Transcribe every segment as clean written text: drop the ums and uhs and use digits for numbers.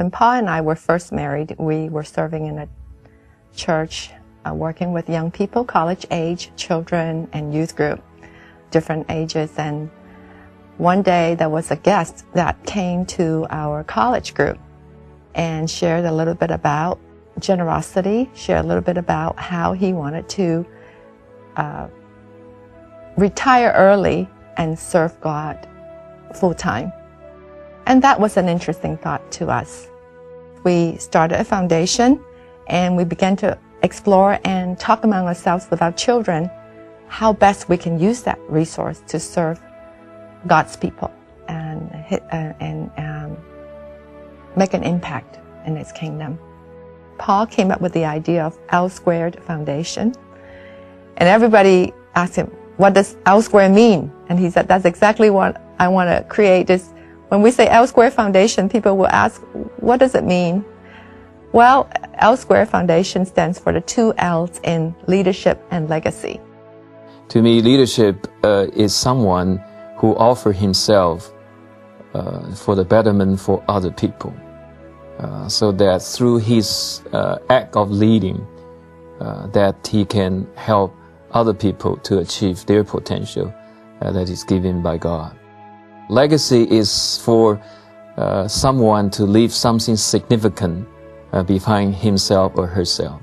When Paul and I were first married, we were serving in a church, working with young people, college age, children, and youth group, different ages. And one day there was a guest that came to our college group and shared a little bit about generosity, shared a little bit about how he wanted to retire early and serve God full-time. And that was an interesting thought to us. We started a foundation and we began to explore and talk among ourselves with our children how best we can use that resource to serve God's people and make an impact in His kingdom. Paul came up with the idea of L Squared Foundation, and everybody asked him, what does L Squared mean? And he said, that's exactly what I want to create. Is when we say L Squared Foundation, people will ask, what does it mean? Well, L Squared Foundation stands for the 2 L's in leadership and legacy. To me, leadership is someone who offers himself for the betterment for other people, so that through his act of leading, that he can help other people to achieve their potential that is given by God. Legacy is for someone to leave something significant behind himself or herself.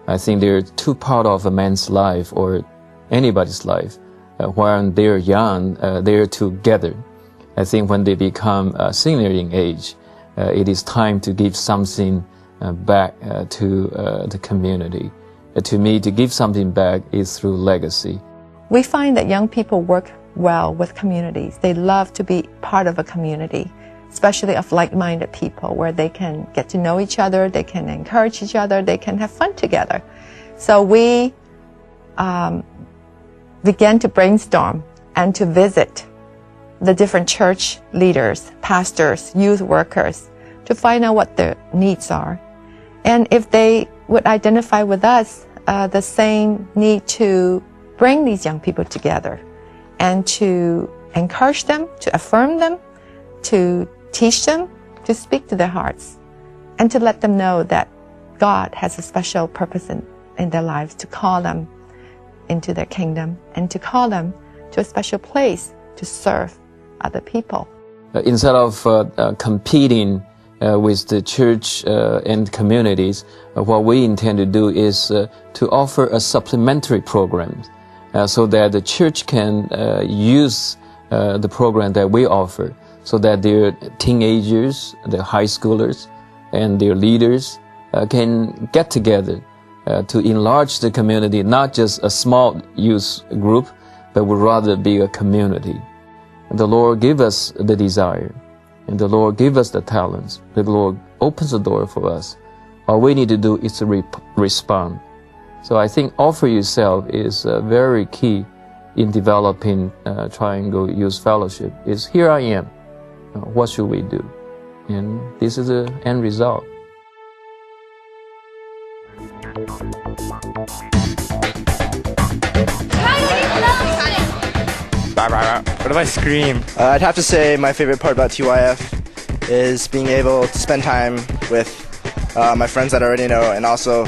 I think there are 2 parts of a man's life or anybody's life. When they're young, they're together. I think when they become senior in age, it is time to give something back to the community. To me, to give something back is through legacy. We find that young people work well with communities. They love to be part of a community, especially of like-minded people, where they can get to know each other, they can encourage each other, they can have fun together. So we began to brainstorm and to visit the different church leaders, pastors, youth workers, to find out what their needs are. And if they would identify with us the same need to bring these young people together and to encourage them, to affirm them, to teach them, to speak to their hearts, and to let them know that God has a special purpose in their lives, to call them into their kingdom and to call them to a special place to serve other people. Instead of competing with the church and communities, what we intend to do is to offer a supplementary program so that the church can use the program that we offer, so that their teenagers, their high schoolers, and their leaders can get together to enlarge the community, not just a small youth group, but would rather be a community. And the Lord give us the desire, and the Lord give us the talents. The Lord opens the door for us. All we need to do is to respond. So I think offer yourself is very key in developing Triangle Youth Fellowship. Is here I am. What should we do? And this is the end result. What if I scream? I'd have to say my favorite part about TYF is being able to spend time with my friends that I already know, and also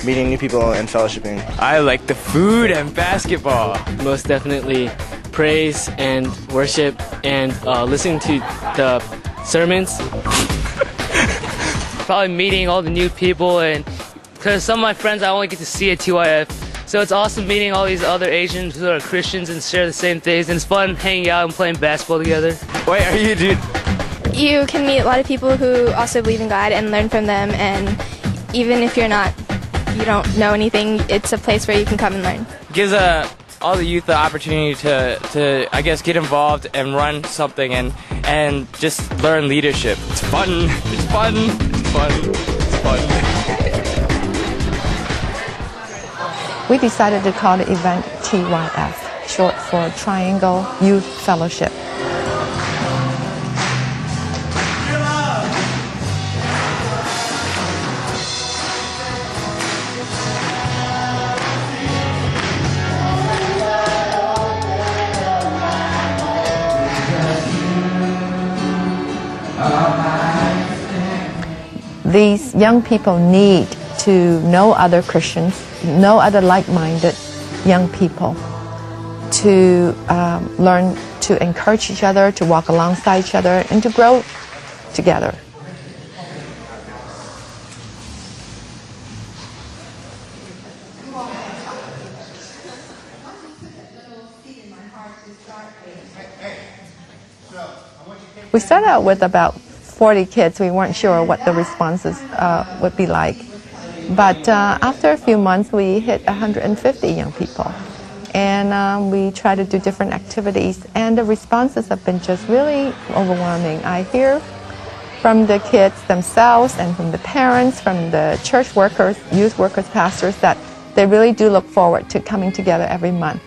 meeting new people and fellowshipping. I like the food and basketball. Most definitely praise and worship and listening to the sermons. Probably meeting all the new people, and because some of my friends I only get to see at TYF. So it's awesome meeting all these other Asians who are Christians and share the same things, and it's fun hanging out and playing basketball together. Wait, are you, dude? You can meet a lot of people who also believe in God and learn from them, and even if you don't know anything, it's a place where you can come and learn. It gives all the youth the opportunity to I guess get involved and run something and just learn leadership. It's fun. It's fun. It's fun. It's fun. We decided to call the event TYF, short for Triangle Youth Fellowship. these young people need to know other Christians, know other like-minded young people, to learn to encourage each other, to walk alongside each other, and to grow together. We started out with about 40 kids. We weren't sure what the responses would be like. But after a few months, we hit 150 young people. And we try to do different activities. And the responses have been just really overwhelming. I hear from the kids themselves and from the parents, from the church workers, youth workers, pastors, that they really do look forward to coming together every month.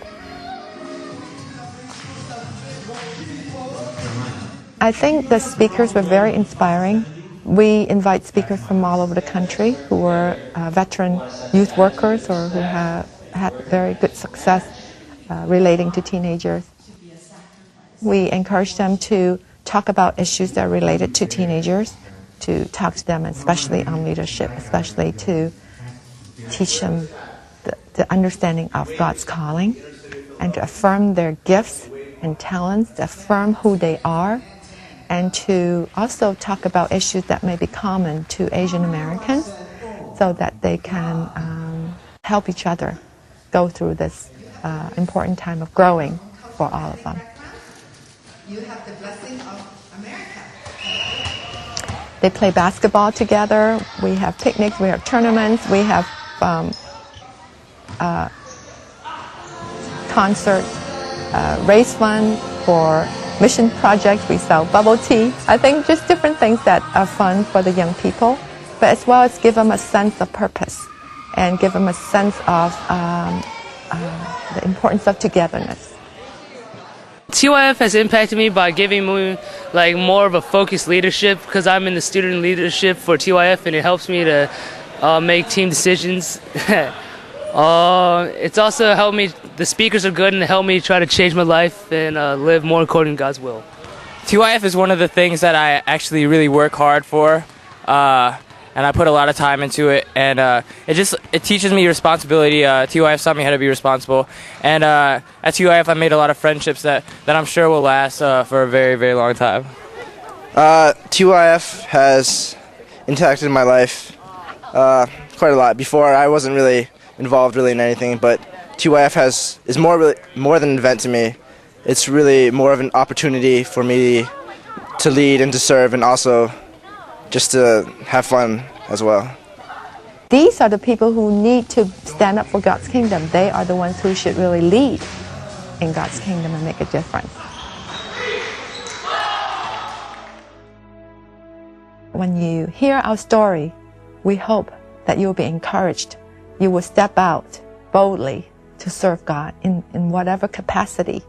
I think the speakers were very inspiring. We invite speakers from all over the country who are veteran youth workers or who have had very good success relating to teenagers. We encourage them to talk about issues that are related to teenagers, to talk to them especially on leadership, especially to teach them the understanding of God's calling and to affirm their gifts and talents, to affirm who they are, and to also talk about issues that may be common to Asian Americans so that they can help each other go through this important time of growing for all of them. You have the blessing of America. They play basketball together. We have picnics, we have tournaments, we have concerts, raise fund for mission projects. We sell bubble tea. I think just different things that are fun for the young people, but as well as give them a sense of purpose and give them a sense of the importance of togetherness. TYF has impacted me by giving me like more of a focused leadership because I'm in the student leadership for TYF and it helps me to make team decisions. It's also helped me, the speakers are good and help me try to change my life and live more according to God's will. TYF is one of the things that I actually really work hard for, and I put a lot of time into it, and it teaches me responsibility. TYF taught me how to be responsible, and at TYF I made a lot of friendships that I'm sure will last for a very, very long time. TYF has impacted my life quite a lot. Before I wasn't really involved in anything, but TYF is more than an event to me. It's really more of an opportunity for me to lead and to serve, and also just to have fun as well. These are the people who need to stand up for God's kingdom. They are the ones who should really lead in God's kingdom and make a difference. When you hear our story, we hope that you'll be encouraged. You will step out boldly to serve God in whatever capacity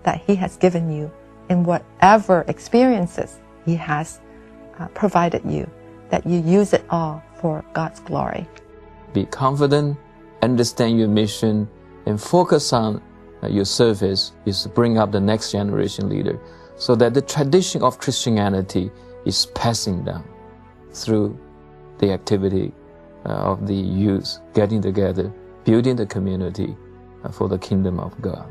that He has given you, in whatever experiences He has provided you, that you use it all for God's glory. Be confident, understand your mission, and focus on your service is to bring up the next generation leader so that the tradition of Christianity is passing down through the activity of the youth getting together, building the community for the kingdom of God.